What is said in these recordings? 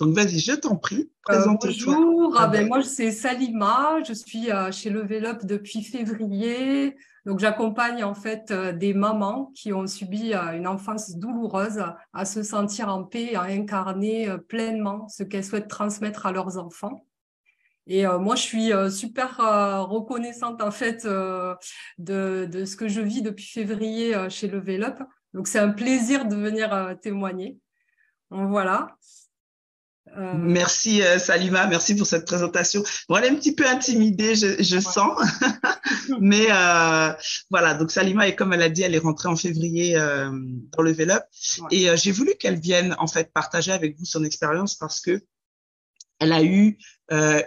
Donc, vas-y, je t'en prie, présente-toi. Bonjour, moi c'est Salima, je suis chez Level Up depuis février. Donc j'accompagne en fait des mamans qui ont subi une enfance douloureuse à se sentir en paix et à incarner pleinement ce qu'elles souhaitent transmettre à leurs enfants. Et moi je suis super reconnaissante en fait de ce que je vis depuis février chez Level Up. Donc c'est un plaisir de venir témoigner. Donc, voilà. Merci Salima, merci pour cette présentation. Bon, elle est un petit peu intimidée, je Ouais. sens, mais voilà. Donc Salima, et comme elle a dit, elle est rentrée en février dans Level Up, Ouais. et j'ai voulu qu'elle vienne en fait partager avec vous son expérience parce que elle a eu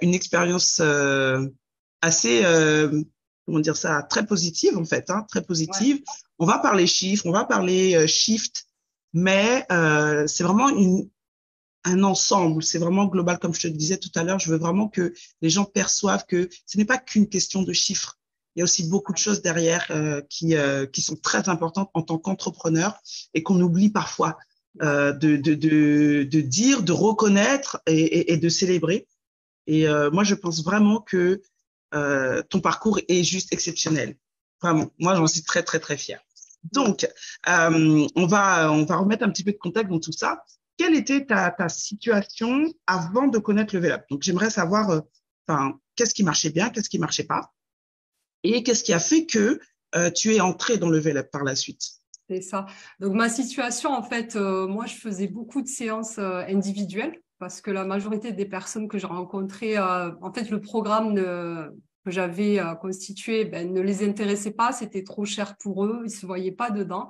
une expérience assez, comment dire ça, très positive en fait, hein, très Ouais. positive. On va parler chiffres, on va parler shift, mais c'est vraiment un ensemble, c'est vraiment global, comme je te le disais tout à l'heure. Je veux vraiment que les gens perçoivent que ce n'est pas qu'une question de chiffres. Il y a aussi beaucoup de choses derrière qui sont très importantes en tant qu'entrepreneur et qu'on oublie parfois Ouais. de dire, de reconnaître et de célébrer. Et moi, je pense vraiment que ton parcours est juste exceptionnel. Vraiment, moi, j'en suis très, très, très fière. Ouais. Donc, on va remettre un petit peu de contexte dans tout ça. Quelle était ta situation avant de connaître Level Up? Donc, j'aimerais savoir, enfin, qu'est-ce qui marchait bien, qu'est-ce qui marchait pas, et qu'est-ce qui a fait que tu es entré dans Level Up par la suite. C'est ça. Donc, ma situation, en fait, moi, je faisais beaucoup de séances individuelles parce que la majorité des personnes que j'ai rencontrées, en fait, le programme que j'avais constitué ne les intéressait pas, c'était trop cher pour eux, ils ne se voyaient pas dedans.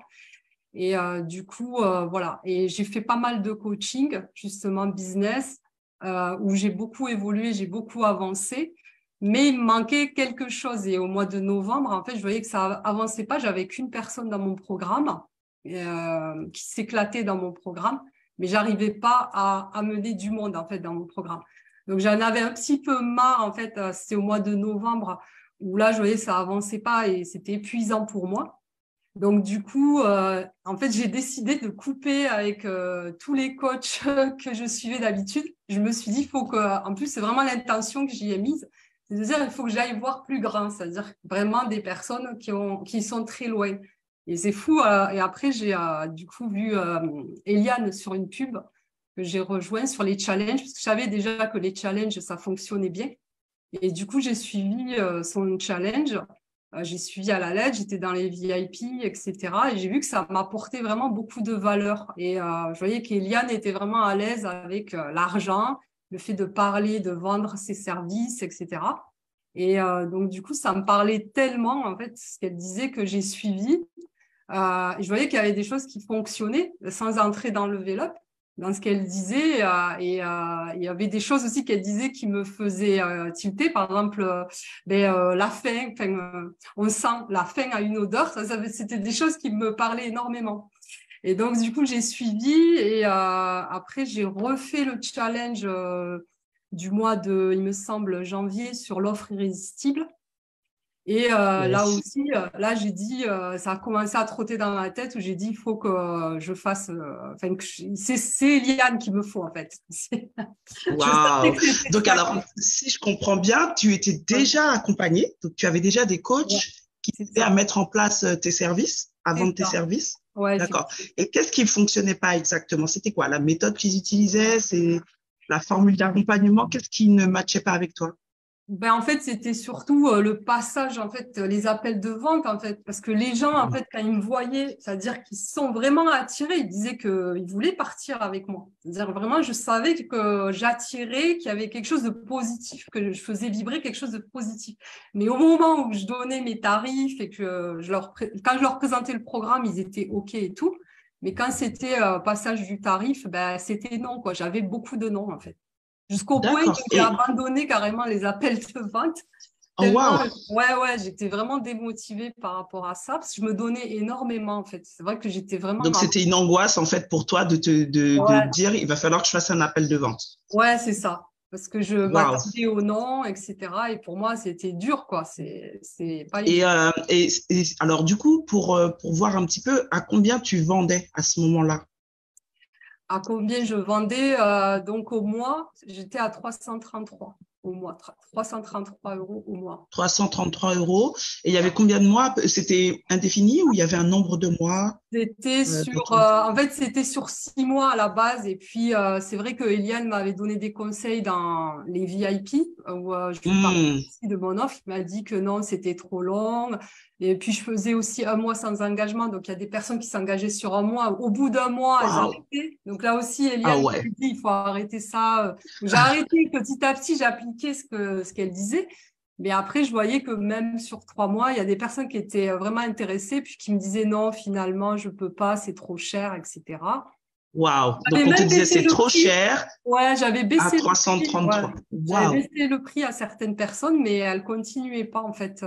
Et du coup, voilà. Et j'ai fait pas mal de coaching, justement, business, où j'ai beaucoup évolué, j'ai beaucoup avancé. Mais il me manquait quelque chose. Et au mois de novembre, en fait, je voyais que ça avançait pas. J'avais qu'une personne dans mon programme qui s'éclatait dans mon programme, mais j'arrivais pas à amener du monde, en fait, dans mon programme. Donc, j'en avais un petit peu marre, en fait. C'était au mois de novembre où là, je voyais que ça avançait pas et c'était épuisant pour moi. Donc, du coup, en fait, j'ai décidé de couper avec tous les coachs que je suivais d'habitude. Je me suis dit, il faut que, en plus, c'est vraiment l'intention que j'y ai mise. C'est-à-dire, il faut que j'aille voir plus grand, c'est-à-dire vraiment des personnes qui sont très loin. Et c'est fou. Et après, j'ai du coup vu Eliane sur une pub que j'ai rejoint sur les challenges, parce que je savais déjà que les challenges, ça fonctionnait bien. Et du coup, j'ai suivi son challenge. J'ai suivi à la lettre, j'étais dans les VIP, etc. Et j'ai vu que ça m'apportait vraiment beaucoup de valeur. Et je voyais qu'Eliane était vraiment à l'aise avec l'argent, le fait de parler, de vendre ses services, etc. Et donc, du coup, ça me parlait tellement, en fait, ce qu'elle disait que j'ai suivi. Je voyais qu'il y avait des choses qui fonctionnaient sans entrer dans le level up, dans ce qu'elle disait. Il y avait des choses aussi qu'elle disait qui me faisaient tilter. Par exemple, la faim. On sent la faim à une odeur. C'était des choses qui me parlaient énormément. Et donc, du coup, j'ai suivi. Et après, j'ai refait le challenge du mois de, il me semble, janvier sur l'offre irrésistible. Et là Yes. aussi, là, j'ai dit, ça a commencé à trotter dans ma tête où j'ai dit, il faut que je fasse, c'est Eliane qu'il me faut, en fait. Je savais Waouh. que c'était Donc, ça. alors, si je comprends bien, tu étais Ouais, déjà accompagné, donc tu avais déjà des ouais, coachs qui c'est aidaient à ça. mettre en place tes services, à C'est vendre tes ça. services. Ouais, D'accord. effectivement. Et qu'est-ce qui ne fonctionnait pas exactement? C'était quoi? La méthode qu'ils utilisaient? C'est la formule d'accompagnement? Qu'est-ce qui ne matchait pas avec toi? En fait, c'était surtout le passage, en fait, les appels de vente, en fait, parce que les gens, en fait, quand ils me voyaient, c'est-à-dire qu'ils se sont vraiment attirés, ils disaient qu'ils voulaient partir avec moi. C'est-à-dire vraiment, je savais que j'attirais, qu'il y avait quelque chose de positif, que je faisais vibrer quelque chose de positif. Mais au moment où je donnais mes tarifs et que quand je leur présentais le programme, ils étaient OK et tout. Mais quand c'était passage du tarif, c'était non, quoi. J'avais beaucoup de non, en fait. Jusqu'au point que D'accord. j'ai Et, abandonné carrément les appels de vente. oh, Tellement, waouh. ouais, j'étais vraiment démotivée par rapport à ça, parce que je me donnais énormément, en fait. C'est vrai que j'étais vraiment Donc, c'était une angoisse, en fait, pour toi de ouais, dire, il va falloir que je fasse un appel de vente. ouais, c'est ça. Parce que je Waouh. m'attendais au non, etc. Et pour moi, c'était dur, quoi. C'est pas Et, évident. alors, du coup, pour voir un petit peu à combien tu vendais à ce moment-là. à combien je vendais. Donc, au mois, j'étais à 333 au mois, 333 euros au mois. 333 euros. Et il y avait combien de mois? C'était indéfini ou il y avait un nombre de mois C'était dans sur, ton... en fait, c'était sur 6 mois à la base. Et puis, c'est vrai que Eliane m'avait donné des conseils dans les VIP où je lui parlais Hmm. aussi de mon offre. Il m'a dit que non, c'était trop long. Et puis, je faisais aussi 1 mois sans engagement. Donc, il y a des personnes qui s'engageaient sur 1 mois. Au bout d'1 mois, elles Waouh. arrêtaient. Donc, là aussi, Ah Eliane m'a ouais. dit, il faut arrêter ça. J'ai arrêté petit à petit, j'appliquais ce qu'elle disait. Mais après, je voyais que même sur 3 mois, il y a des personnes qui étaient vraiment intéressées, puis qui me disaient non, finalement, je peux pas, c'est trop cher, etc. Waouh. Donc, J'avais on te même disait baissé c'est le trop prix. cher Ouais, j'avais à baissé le prix. Ouais. 333. J'avais Waouh. baissé le prix à certaines personnes, mais elles continuaient pas, en fait.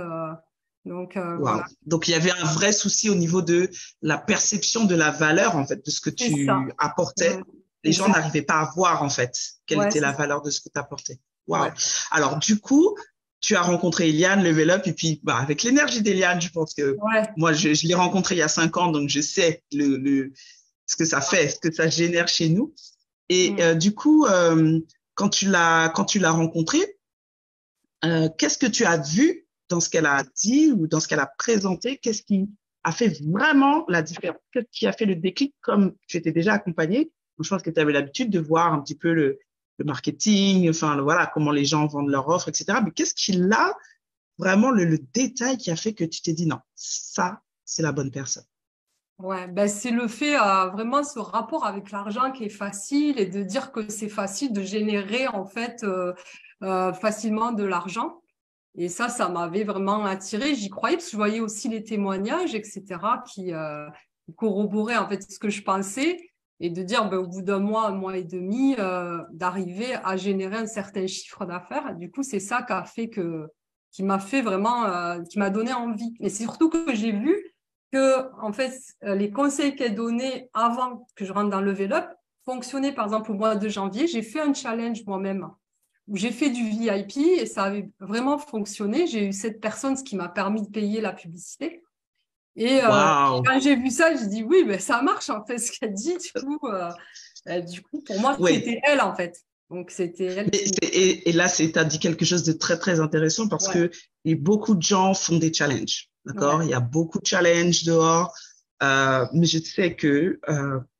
Donc, Waouh. voilà, Donc, il y avait un vrai souci au niveau de la perception de la valeur, en fait, de ce que c'est ça. tu apportais. Ouais, Les gens exact. n'arrivaient pas à voir, en fait, quelle Ouais, était c'est la ça. valeur de ce que tu apportais. Ouais. Waouh. Alors, du coup, tu as rencontré Eliane, Level Up, et puis, bah, avec l'énergie d'Eliane, je pense que Ouais. moi, je l'ai rencontrée il y a 5 ans, donc je sais ce que ça fait, ce que ça génère chez nous. Et Mm. du coup, quand tu l'as rencontrée, qu'est-ce que tu as vu dans ce qu'elle a dit ou dans ce qu'elle a présenté? Qu'est-ce qui a fait vraiment la différence? Qu'est-ce qui a fait le déclic comme tu étais déjà accompagnée? Je pense que tu avais l'habitude de voir un petit peu le marketing, enfin, voilà, comment les gens vendent leurs offres, etc. Mais qu'est-ce qui l'a vraiment le détail qui a fait que tu t'es dit non, ça, c'est la bonne personne? Ouais, ben c'est le fait, vraiment ce rapport avec l'argent qui est facile et de dire que c'est facile de générer en fait facilement de l'argent. Et ça m'avait vraiment attirée. J'y croyais parce que je voyais aussi les témoignages, etc., qui corroboraient en fait ce que je pensais et de dire ben, au bout d'un mois, 1 mois et demi, d'arriver à générer un certain chiffre d'affaires. Du coup, c'est ça qui m'a fait vraiment, qui m'a donné envie. Et c'est surtout que j'ai vu que en fait les conseils qu'elle donnait avant que je rentre dans le Level Up fonctionnaient. Par exemple, au mois de janvier, j'ai fait un challenge moi-même où j'ai fait du VIP et ça avait vraiment fonctionné. J'ai eu cette personne, ce qui m'a permis de payer la publicité. Et Waouh! quand j'ai vu ça, j'ai dit oui, ben, ça marche en fait ce qu'elle dit. Du coup, pour moi, Oui, c'était elle en fait. Donc, c'était elle mais qui... et là, tu as dit quelque chose de très, très intéressant parce Ouais, que beaucoup de gens font des challenges. ouais, D'accord? Il y a beaucoup de challenges dehors. Mais je sais que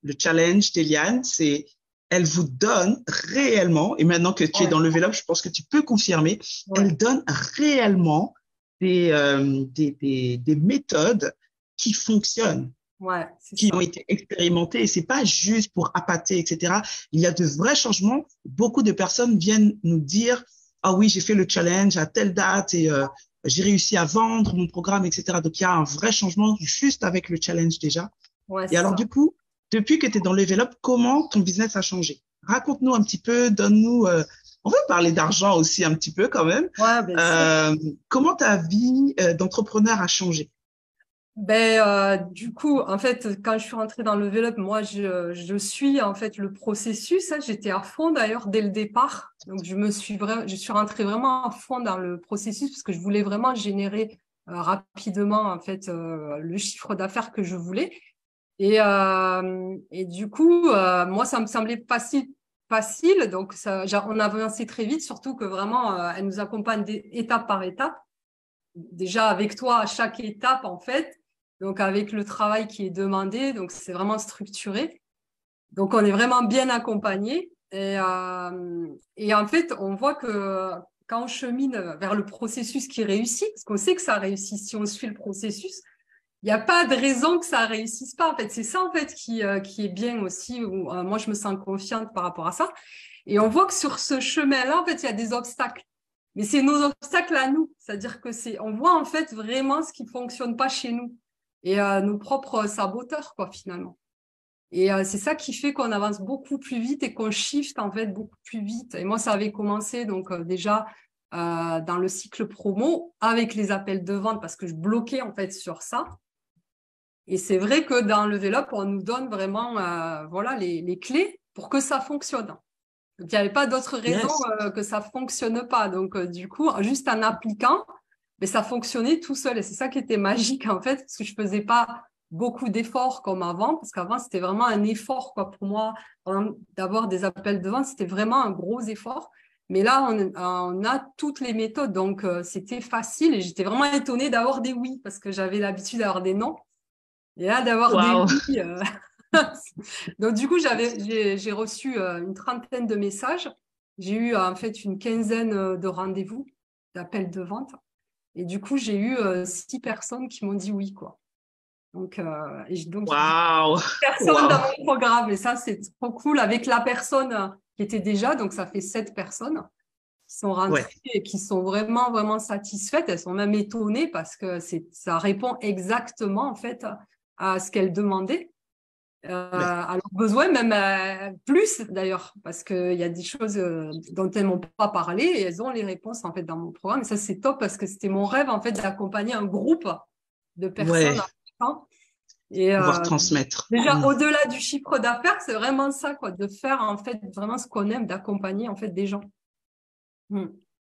le challenge d'Eliane, c'est elle vous donne réellement, et maintenant que tu es ouais, dans le vélo, je pense que tu peux confirmer, ouais, elle donne réellement des méthodes qui fonctionnent, ouais, c'est qui ont ça. été expérimentés et c'est pas juste pour appâter, etc. Il y a de vrais changements. Beaucoup de personnes viennent nous dire, ah oui, j'ai fait le challenge à telle date et j'ai réussi à vendre mon programme, etc. Donc, il y a un vrai changement juste avec le challenge déjà. Ouais, Et c'est alors, ça. du coup, depuis que tu es dans Level Up, comment ton business a changé? Raconte-nous un petit peu, donne-nous, on va parler d'argent aussi un petit peu quand même. Ouais, bien sûr. Euh, comment ta vie d'entrepreneur a changé? Ben, du coup, en fait, quand je suis rentrée dans le Level Up, moi, je suis en fait le processus, hein. J'étais à fond d'ailleurs dès le départ. Donc, je suis rentrée vraiment à fond dans le processus parce que je voulais vraiment générer rapidement en fait le chiffre d'affaires que je voulais. Et du coup, moi, ça me semblait facile. Donc, on avançait très vite, surtout que vraiment, elle nous accompagne étape par étape. Déjà avec toi à chaque étape, en fait. Donc, avec le travail qui est demandé. Donc, c'est vraiment structuré. Donc, on est vraiment bien accompagné. Et en fait, on voit que quand on chemine vers le processus qui réussit, parce qu'on sait que ça réussit si on suit le processus, il n'y a pas de raison que ça réussisse pas. En fait, c'est ça en fait qui est bien aussi. Où, moi, je me sens confiante par rapport à ça. Et on voit que sur ce chemin-là, en fait, il y a des obstacles. Mais c'est nos obstacles à nous. C'est-à-dire que on voit en fait vraiment ce qui fonctionne pas chez nous et nos propres saboteurs, quoi, finalement. Et c'est ça qui fait qu'on avance beaucoup plus vite et qu'on shift en fait beaucoup plus vite. Et moi, ça avait commencé donc déjà dans le cycle promo avec les appels de vente parce que je bloquais en fait sur ça. Et c'est vrai que dans le Level Up, on nous donne vraiment voilà, les clés pour que ça fonctionne. Donc, il n'y avait pas d'autre raison Yes. que ça ne fonctionne pas. Donc, du coup, juste en appliquant, mais ça fonctionnait tout seul. Et c'est ça qui était magique, en fait, parce que je ne faisais pas beaucoup d'efforts comme avant, parce qu'avant, c'était vraiment un effort quoi, pour moi. D'avoir des appels de vente, c'était vraiment un gros effort. Mais là, on a toutes les méthodes, donc c'était facile et j'étais vraiment étonnée d'avoir des oui, parce que j'avais l'habitude d'avoir des non. Et là, d'avoir des Waouh. oui. Donc, du coup, j'ai reçu une trentaine de messages. J'ai eu en fait une quinzaine de rendez-vous, d'appels de vente. Et du coup, j'ai eu 6 personnes qui m'ont dit oui, quoi. Donc, j'ai Waouh. personne dans Waouh. mon programme. Et ça, c'est trop cool avec la personne qui était déjà. Donc, ça fait 7 personnes qui sont rentrées Ouais. et qui sont vraiment, vraiment satisfaites. Elles sont même étonnées parce que ça répond exactement, en fait, à ce qu'elles demandaient. Ouais. À leurs besoins, même plus d'ailleurs, parce qu'il y a des choses dont elles m'ont pas parlé et elles ont les réponses en fait dans mon programme. Et ça, c'est top parce que c'était mon rêve en fait d'accompagner un groupe de personnes. Ouais. Et Pouvoir transmettre. déjà, au-delà du chiffre d'affaires, c'est vraiment ça, quoi, de faire en fait vraiment ce qu'on aime, d'accompagner en fait des gens.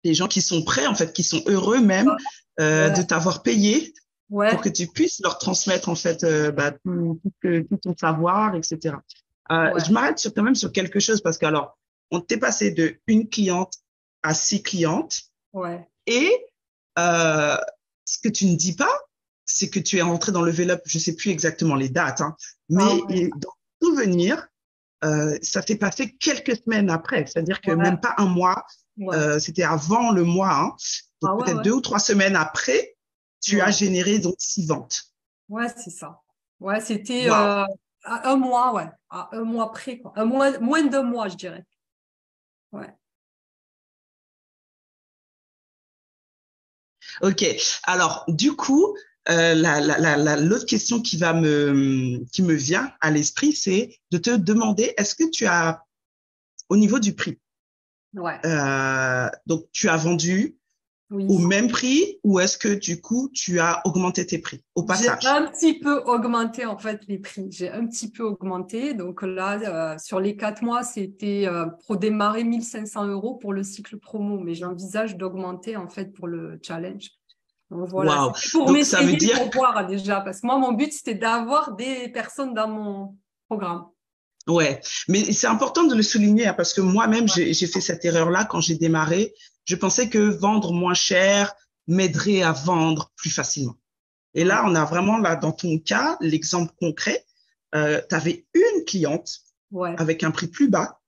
Des gens qui sont prêts, en fait, qui sont heureux même de Ouais, t'avoir payé pour que ouais, tu puisses leur transmettre, en fait, tout ton savoir, etc. Je ouais, m'arrête quand même sur quelque chose parce que, alors, on t'est passé de une cliente à 6 clientes ouais. et euh, ce que tu ne dis pas, c'est que tu es rentré dans le Level Up, je sais plus exactement les dates, hein, Ah mais ouais, dans le souvenir, ça s'est passé quelques semaines après, c'est-à-dire que ouais, même pas un mois, ouais. c'était avant le mois, hein, Ah donc ouais, peut-être ouais, 2 ou 3 semaines après, tu as ouais. généré donc 6 ventes. Ouais, c'est ça. Ouais, c'était Waouh. à un mois, ouais. À un mois près, quoi. Moins de mois, je dirais. Ouais. Ok. Alors, du coup, l'autre question qui me vient à l'esprit, c'est de te demander, est-ce que tu as, au niveau du prix, Ouais. donc tu as vendu au Oui. même prix ou est-ce que du coup tu as augmenté tes prix au J'ai passage? un petit peu augmenté, en fait, les prix. J'ai un petit peu augmenté. Donc là, sur les 4 mois, c'était pour démarrer 1 500 € pour le cycle promo. Mais j'envisage d'augmenter, en fait, pour le challenge. Donc voilà, Waouh. c'était pour Donc ça veut m'essayer, dire pour voir déjà. Parce que moi, mon but, c'était d'avoir des personnes dans mon programme. ouais, mais c'est important de le souligner hein, parce que moi-même, j'ai fait cette erreur-là quand j'ai démarré. Je pensais que vendre moins cher m'aiderait à vendre plus facilement. Et Ouais. là, on a vraiment, là, dans ton cas, l'exemple concret. Tu avais une cliente Ouais. avec un prix plus bas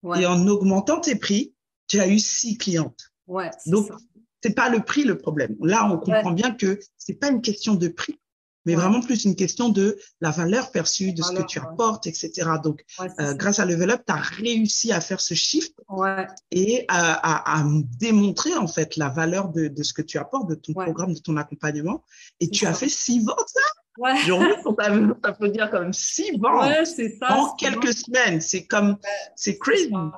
et Ouais. en augmentant tes prix, tu as eu 6 clientes. Ouais, c'est Donc, ça. c'est pas le prix le problème. Là, on comprend Ouais. bien que c'est pas une question de prix, mais Ouais. vraiment plus une question de la valeur perçue, de ce que Alors, tu apportes, etc. Donc, ouais, c'est ça. grâce à Level Up, tu as réussi à faire ce shift Ouais, et à démontrer en fait la valeur de ce que tu apportes, de ton ouais, programme, de ton accompagnement. Et c'est tu as ça. fait 6 ventes. Ouais, J'ai envie qu'on t'applaudir comme 6 ventes ouais, c'est ça. en quelques semaines. C'est comme, c'est C'est crazy. ça.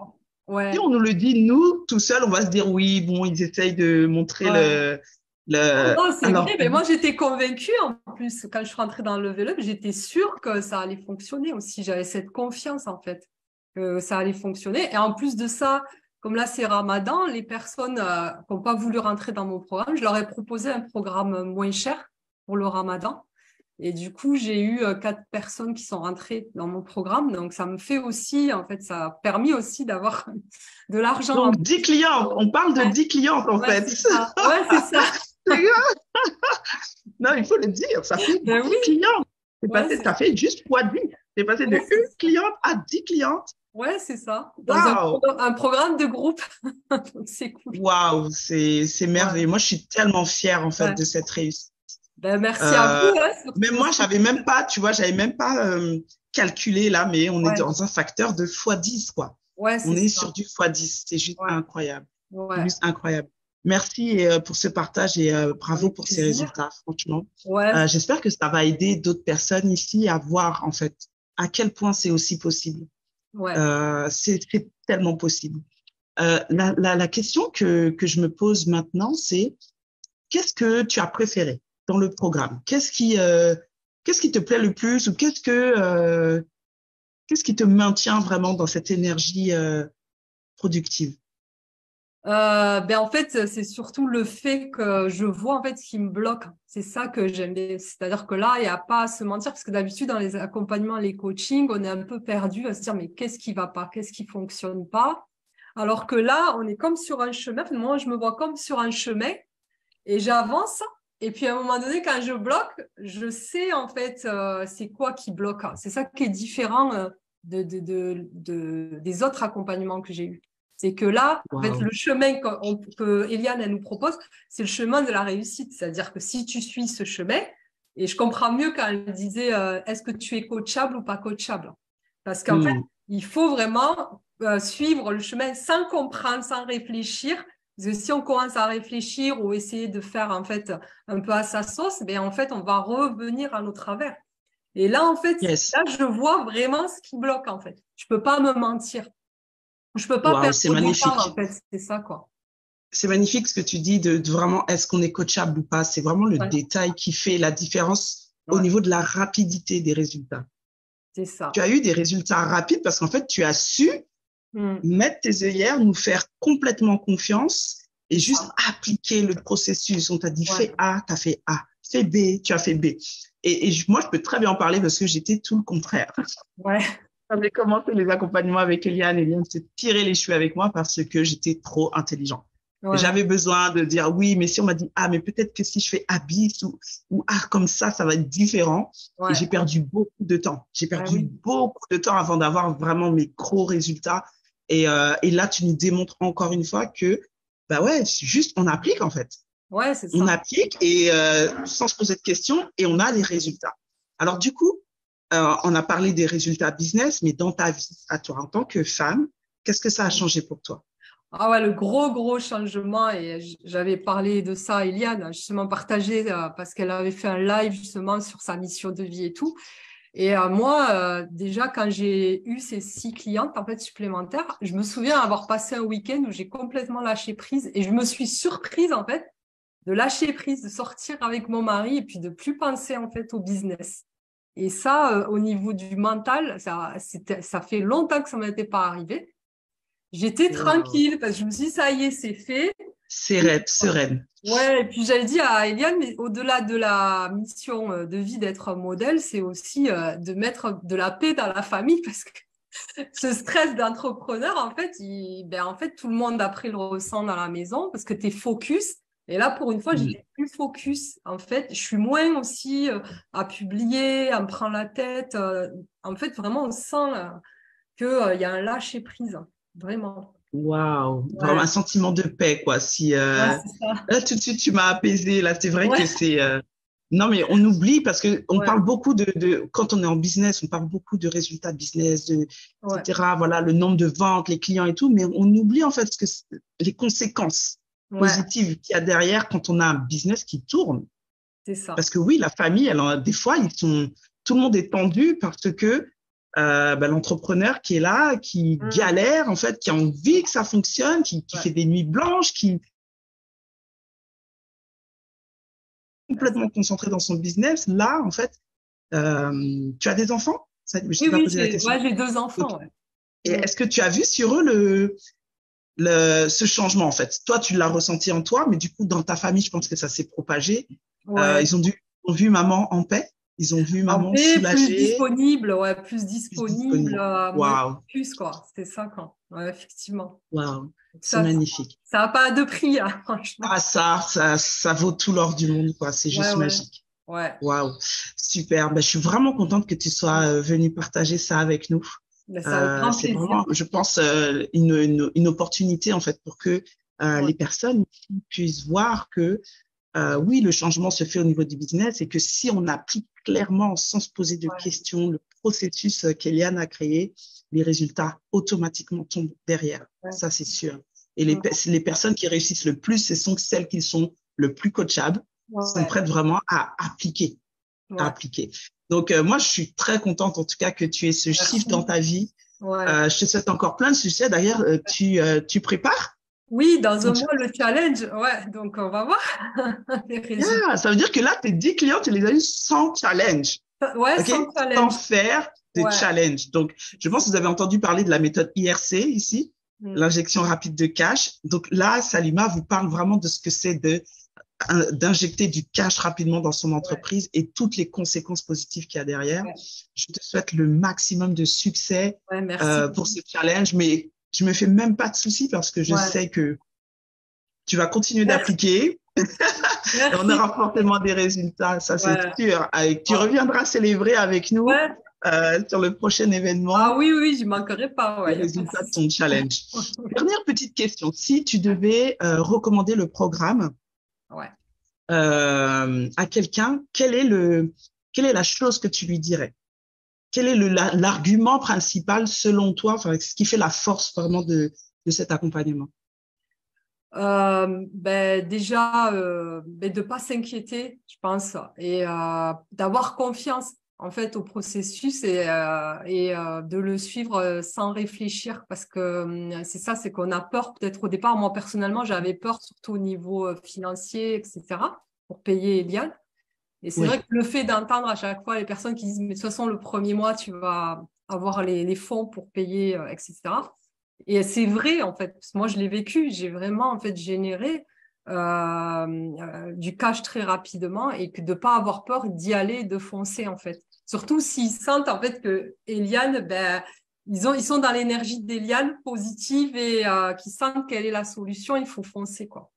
Si Ouais, on nous le dit, nous, tout seul, on va se dire oui, bon, ils essayent de montrer ouais. le, Non, c'est vrai, alors, mais moi j'étais convaincue en plus, quand je suis rentrée dans le Level Up, j'étais sûre que ça allait fonctionner aussi. J'avais cette confiance en fait, que ça allait fonctionner. Et en plus de ça, comme là c'est Ramadan, les personnes qui n'ont pas voulu rentrer dans mon programme, je leur ai proposé un programme moins cher pour le Ramadan. Et du coup, j'ai eu 4 personnes qui sont rentrées dans mon programme. Donc, ça me fait aussi, en fait, ça a permis aussi d'avoir de l'argent en donc plus. 10 clientes. On parle de Ouais, 10 clientes, en ouais, fait. c'est ça. Ouais, c'est ça. Non, il faut le dire, ça fait Ben 10 oui, clientes. ouais, c'est T'as ça. fait juste fois 10. T'es passé de Ouais, c'est une ça. cliente à 10 clientes. Ouais, c'est ça. Dans Waouh! un programme de groupe. Donc, c'est cool. Waouh, c'est Ouais, merveilleux. Moi, je suis tellement fière, en fait, ouais. de cette réussite. Ben, merci à Euh, vous, hein, Même surtout moi, aussi. j'avais même pas, tu vois, j'avais même pas calculé là, mais on est Ouais, dans un facteur de x10, quoi. ouais, On c'est est sur ça. du x10. C'est juste Ouais, incroyable. C'est ouais. juste incroyable. Merci pour ce partage et bravo Avec pour ces plaisir. résultats, franchement. Ouais, J'espère que ça va aider d'autres personnes ici à voir, en fait, à quel point c'est aussi possible. ouais. C'est tellement possible. La question que je me pose maintenant, c'est qu'est-ce que tu as préféré dans le programme? Qu'est-ce qui te plaît le plus ou qu'est-ce qui te maintient vraiment dans cette énergie productive? En fait, c'est surtout le fait que je vois en fait ce qui me bloque. C'est ça que j'aime bien. C'est-à-dire que là, il n'y a pas à se mentir parce que d'habitude, dans les accompagnements, les coachings, on est un peu perdu à se dire mais qu'est-ce qui va pas, qu'est-ce qui fonctionne pas. Alors que là, on est comme sur un chemin. Enfin, moi, je me vois comme sur un chemin et j'avance. Et puis à un moment donné, quand je bloque, je sais en fait c'est quoi qui bloque. C'est ça qui est différent des autres accompagnements que j'ai eus. C'est que là, en fait, Waouh. le chemin que Eliane elle nous propose, c'est le chemin de la réussite. C'est-à-dire que si tu suis ce chemin, et je comprends mieux quand elle disait est-ce que tu es coachable ou pas coachable? Parce qu'en fait, Hmm. il faut vraiment suivre le chemin sans comprendre, sans réfléchir. Parce que si on commence à réfléchir ou essayer de faire en fait un peu à sa sauce, en fait, on va revenir à nos travers. Et là, en fait, Yes. là, je vois vraiment ce qui bloque, en fait. Je peux pas me mentir. Je peux pas Waouh, c'est perdre du temps, en magnifique. fait. C'est ça, quoi. C'est magnifique ce que tu dis de vraiment est-ce qu'on est coachable ou pas. C'est vraiment le Ouais, détail qui fait la différence au ouais, niveau de la rapidité des résultats. c'est Tu ça. as eu des résultats rapides parce qu'en fait, tu as su Mm, mettre tes œillères, nous faire complètement confiance et c'est juste ça. appliquer le processus. On t'a dit Ouais, fais A, tu as fait A. Fais B, tu as fait B. Moi, je peux très bien en parler parce que j'étais tout le contraire. ouais, J'avais commencé les accompagnements avec Eliane. Eliane s'est tiré les cheveux avec moi parce que j'étais trop intelligent. ouais, J'avais besoin de dire oui, mais si on m'a dit ah, mais peut-être que si je fais A bis ou A comme ça va être différent. Et ouais. j'ai perdu beaucoup de temps. J'ai Ah perdu oui. beaucoup de temps avant d'avoir vraiment mes gros résultats. Et là, tu nous démontres encore une fois que bah ouais, c'est juste on applique en fait. Ouais, c'est On ça. applique et sans se poser de questions et on a les résultats. Alors du coup, on a parlé des résultats business, mais dans ta vie à toi en tant que femme, qu'est-ce que ça a changé pour toi? Ah ouais, le gros changement, et j'avais parlé de ça à Eliane, justement partagé, parce qu'elle avait fait un live justement sur sa mission de vie et tout. Et moi, déjà, quand j'ai eu ces 6 clientes en fait supplémentaires, je me souviens avoir passé un week-end où j'ai complètement lâché prise et je me suis surprise en fait de lâcher prise, de sortir avec mon mari et puis de plus penser en fait au business. Et ça, au niveau du mental, ça fait longtemps que ça m'était pas arrivé. J'étais Wow. tranquille parce que je me suis dit, ça y est, c'est fait. Sereine, sereine. Ouais, et puis j'avais dit à Eliane, mais au-delà de la mission de vie d'être un modèle, c'est aussi de mettre de la paix dans la famille parce que ce stress d'entrepreneur, en fait, en fait, tout le monde après le ressent dans la maison parce que tu es focus. Et là, pour une fois, Mm. j'étais plus focus. En fait, je suis moins aussi à publier, à me prendre la tête. En fait, vraiment, on sent qu'il y a un lâcher prise. Vraiment. Wow. Vraiment un Ouais, sentiment de paix, quoi. Si ouais, c'est ça. là tout de suite tu m'as apaisé. Là, c'est vrai que Ouais, c'est non mais on oublie parce que on ouais, parle beaucoup de quand on est en business, on parle beaucoup de résultats business, ouais, etc. Voilà, le nombre de ventes, les clients et tout, mais on oublie en fait les conséquences ouais, positives qu'il y a derrière quand on a un business qui tourne. c'est ça. Parce que oui, la famille, des fois, tout le monde est tendu parce que l'entrepreneur qui est là, qui Mm, galère, en fait, qui a envie que ça fonctionne, qui ouais, fait des nuits blanches, qui est ouais, complètement concentré dans son business. Là, en fait, tu as des enfants? Ça, je oui, t'ai pas oui, posé la question. j'ai deux Ok. enfants. Ouais. Et Mm. est-ce que tu as vu sur eux ce changement, en fait? Toi, tu l'as ressenti en toi, mais du coup, dans ta famille, je pense que ça s'est propagé. Ouais. Ils ont vu maman en paix. Ils ont vu En maman paix, plus soulagée, disponible, ouais, plus plus disponible, disponible. moins Waouh, focus, quoi. C'est ça, quoi. Ouais, effectivement. waouh, c'est Ça, magnifique. ça n'a pas de prix, hein, franchement. Ah, ça vaut tout l'or du monde, quoi. C'est Ouais, juste ouais, magique. ouais. Waouh, super. Ben, je suis vraiment contente que tu sois venue partager ça avec nous. Mais c'est avec grand C'est plaisir. vraiment, je pense, une opportunité en fait pour que Ouais, les personnes puissent voir que oui, le changement se fait au niveau du business et que si on applique clairement, sans se poser de ouais, questions, le processus qu'Eliane a créé, les résultats automatiquement tombent derrière. ouais. Ça, c'est sûr. Et Mm. les personnes qui réussissent le plus, ce sont celles qui sont le plus coachables, sont Ouais, prêtes vraiment à appliquer, à ouais. appliquer. Donc, moi, je suis très contente, en tout cas, que tu aies ce shift dans Merci. ta vie. Ouais. Je te souhaite encore plein de succès. D'ailleurs, tu prépares Oui, dans ton un mois, le challenge. Ouais, donc on va voir les résultats. Ah, ça veut dire que là, tes 10 clients, tu les as eu sans challenge, Ouais, OK? sans Sans challenge. faire de Ouais, challenge. Donc, je pense que vous avez entendu parler de la méthode IRC ici. l'injection rapide de cash. Donc là, Salima vous parle vraiment de ce que c'est d'injecter du cash rapidement dans son entreprise et toutes les conséquences positives qu'il y a derrière. Ouais. Je te souhaite le maximum de succès Merci. pour ce challenge, mais je me fais même pas de soucis parce que je sais que tu vas continuer d'appliquer. Et on aura forcément des résultats, ça c'est sûr. Tu reviendras célébrer avec nous sur le prochain événement. Ah oui, oui, je ne manquerai pas. Les résultats de ton challenge. Dernière petite question. Si tu devais recommander le programme à quelqu'un, quelle est la chose que tu lui dirais? Quel est l'argument principal selon toi, enfin, ce qui fait la force vraiment de cet accompagnement? Déjà, de ne pas s'inquiéter, je pense, et d'avoir confiance en fait au processus et de le suivre sans réfléchir, parce que c'est ça, c'est qu'on a peur peut-être au départ. Moi personnellement, j'avais peur surtout au niveau financier, etc., pour payer Eliane. Et c'est vrai que le fait d'entendre à chaque fois les personnes qui disent mais de toute façon le premier mois tu vas avoir les fonds pour payer, etc. Et c'est vrai, en fait, parce que moi, je l'ai vécu. J'ai vraiment, en fait, généré du cash très rapidement et que de ne pas avoir peur d'y aller, de foncer, en fait. Surtout s'ils sentent, en fait, que Eliane, ils sont dans l'énergie d'Eliane positive et qu'ils sentent quelle est la solution, il faut foncer, quoi.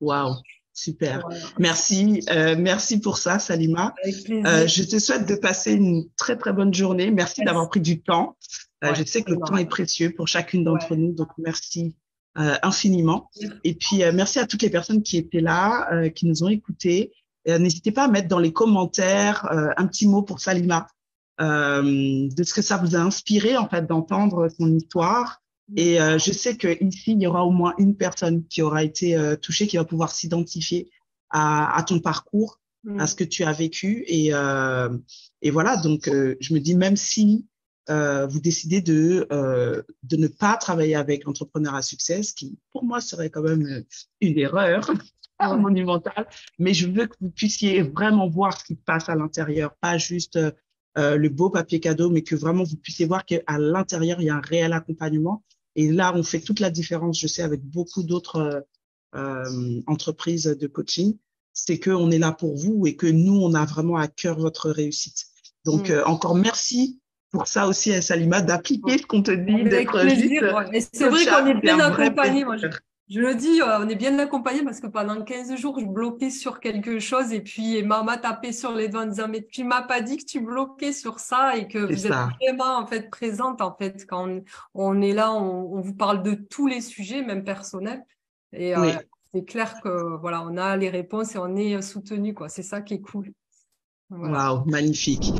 Waouh, super. Voilà. Merci pour ça, Salima. Avec plaisir. Je te souhaite de passer une très, très bonne journée. Merci d'avoir pris du temps. Je sais que le temps est précieux pour chacune d'entre nous, donc merci infiniment. Et puis, merci à toutes les personnes qui étaient là, qui nous ont écoutés. N'hésitez pas à mettre dans les commentaires un petit mot pour Salima, de ce que ça vous a inspiré, en fait, d'entendre son histoire. Et je sais qu'ici, il y aura au moins une personne qui aura été touchée, qui va pouvoir s'identifier à ton parcours, à ce que tu as vécu. Et voilà, donc je me dis, même si vous décidez de ne pas travailler avec l'entrepreneur à succès, ce qui pour moi serait quand même une erreur monumentale, mais je veux que vous puissiez vraiment voir ce qui se passe à l'intérieur, pas juste le beau papier cadeau, mais que vraiment vous puissiez voir qu'à l'intérieur, il y a un réel accompagnement. Et là, on fait toute la différence, je sais, avec beaucoup d'autres entreprises de coaching, c'est qu'on est là pour vous et que nous, on a vraiment à cœur votre réussite. Donc, encore merci pour ça aussi, Salima, d'appliquer ce qu'on te dit, d'être juste. Et c'est vrai qu'on est bien accompagné. Je le dis, on est bien accompagné parce que pendant 15 jours, je bloquais sur quelque chose et puis maman tapait sur les doigts en disant mais tu m'as pas dit que tu bloquais sur ça et que vous êtes vraiment en fait présente en fait quand on est là, on vous parle de tous les sujets, même personnels. Et c'est clair que voilà, on a les réponses et on est soutenu quoi. C'est ça qui est cool. Voilà. Waouh, magnifique.